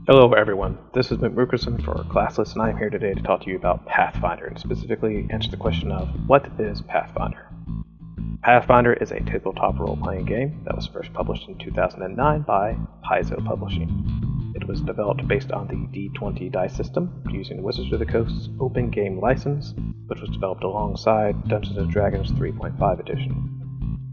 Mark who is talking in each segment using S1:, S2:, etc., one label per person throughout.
S1: Hello everyone, this is Mick Rukerson for Classless, and I am here today to talk to you about Pathfinder, and specifically answer the question of, what is Pathfinder? Pathfinder is a tabletop role-playing game that was first published in 2009 by Paizo Publishing. It was developed based on the D20 dice system, using Wizards of the Coast's open game license, which was developed alongside Dungeons & Dragons 3.5 edition.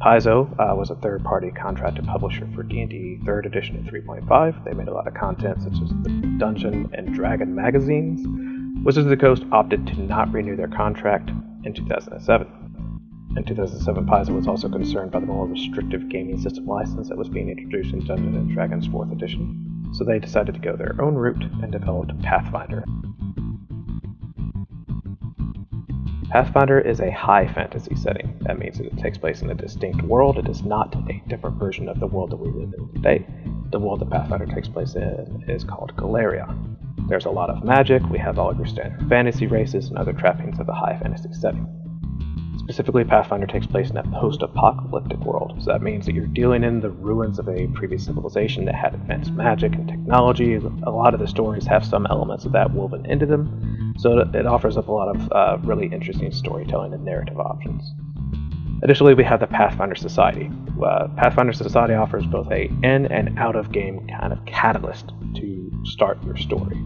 S1: Paizo was a third-party contracted publisher for D&D 3rd edition and 3.5. They made a lot of content such as the Dungeon and Dragon magazines. Wizards of the Coast opted to not renew their contract in 2007. In 2007, Paizo was also concerned by the more restrictive gaming system license that was being introduced in Dungeons & Dragons 4th edition, so they decided to go their own route and developed Pathfinder. Pathfinder is a high fantasy setting. That means that it takes place in a distinct world. It is not a different version of the world that we live in today. The world that Pathfinder takes place in is called Galeria. There's a lot of magic. We have all of your standard fantasy races and other trappings of a high fantasy setting. Specifically, Pathfinder takes place in a post-apocalyptic world, so that means that you're dealing in the ruins of a previous civilization that had advanced magic and technology. A lot of the stories have some elements of that woven into them, so it offers up a lot of really interesting storytelling and narrative options. Additionally, we have the Pathfinder Society. Pathfinder Society offers both a in and out of game kind of catalyst to start your story.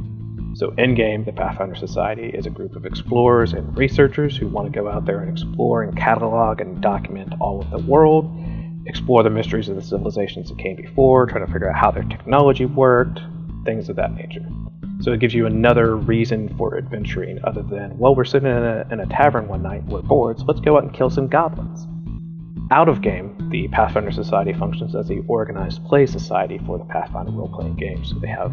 S1: So in-game, the Pathfinder Society is a group of explorers and researchers who want to go out there and explore and catalog and document all of the world, explore the mysteries of the civilizations that came before, trying to figure out how their technology worked, things of that nature. So it gives you another reason for adventuring other than, well, we're sitting in a tavern one night, we're bored, so let's go out and kill some goblins. Out of game, the Pathfinder Society functions as the organized play society for the Pathfinder role-playing games. So they have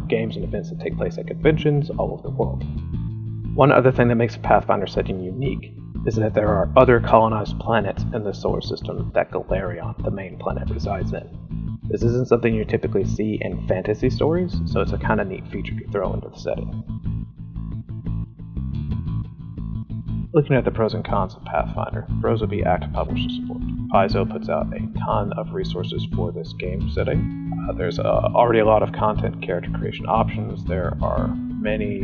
S1: games and events that take place at conventions all over the world. One other thing that makes a Pathfinder setting unique is that there are other colonized planets in the solar system that Galerion, the main planet, resides in. This isn't something you typically see in fantasy stories, so it's a kind of neat feature to throw into the setting. Looking at the pros and cons of Pathfinder, pros would be active publisher support. Paizo puts out a ton of resources for this game setting. There's already a lot of content, character creation options. There are many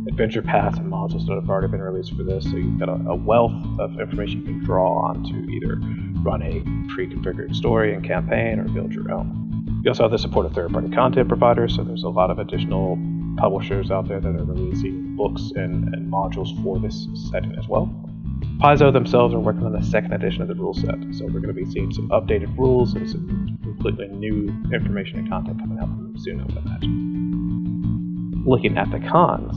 S1: adventure paths and modules that have already been released for this, so you've got a wealth of information you can draw on to either run a pre-configured story and campaign or build your own. You also have the support of third-party content providers, so there's a lot of additional publishers out there that are releasing books and modules for this setting as well. Paizo themselves are working on the 2nd edition of the rule set, so we're going to be seeing some updated rules and some completely new information and content coming out from them soon, I would imagine. Looking at the cons,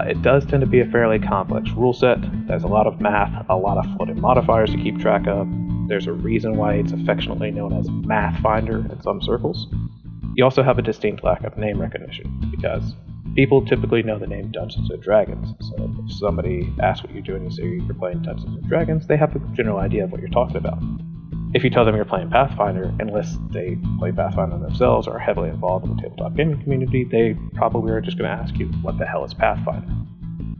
S1: it does tend to be a fairly complex rule set. There's a lot of math, a lot of floating modifiers to keep track of. There's a reason why it's affectionately known as Mathfinder in some circles. You also have a distinct lack of name recognition, because people typically know the name Dungeons & Dragons, so if somebody asks what you're doing and say you're playing Dungeons & Dragons, they have a general idea of what you're talking about. If you tell them you're playing Pathfinder, unless they play Pathfinder themselves or are heavily involved in the tabletop gaming community, they probably are just going to ask you, what the hell is Pathfinder?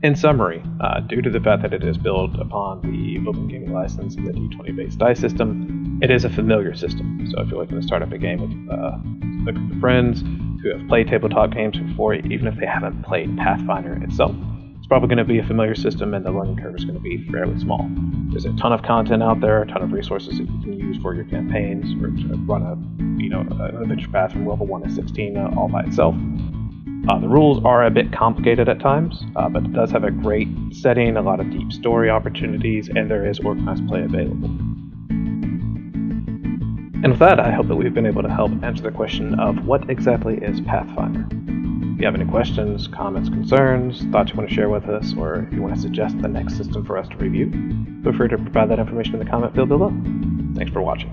S1: In summary, due to the fact that it is built upon the open gaming license and the D20 based dice system, it is a familiar system. So if you're looking to start up a game with a group of friends who have played tabletop games before, even if they haven't played Pathfinder itself, it's probably going to be a familiar system and the learning curve is going to be fairly small. There's a ton of content out there, a ton of resources that you can use for your campaigns or to run an adventure path from level 1 to 16 all by itself. The rules are a bit complicated at times, but it does have a great setting, a lot of deep story opportunities, and there is organized play available. And with that, I hope that we've been able to help answer the question of what exactly is Pathfinder. If you have any questions, comments, concerns, thoughts you want to share with us, or if you want to suggest the next system for us to review, feel free to provide that information in the comment field below. Thanks for watching.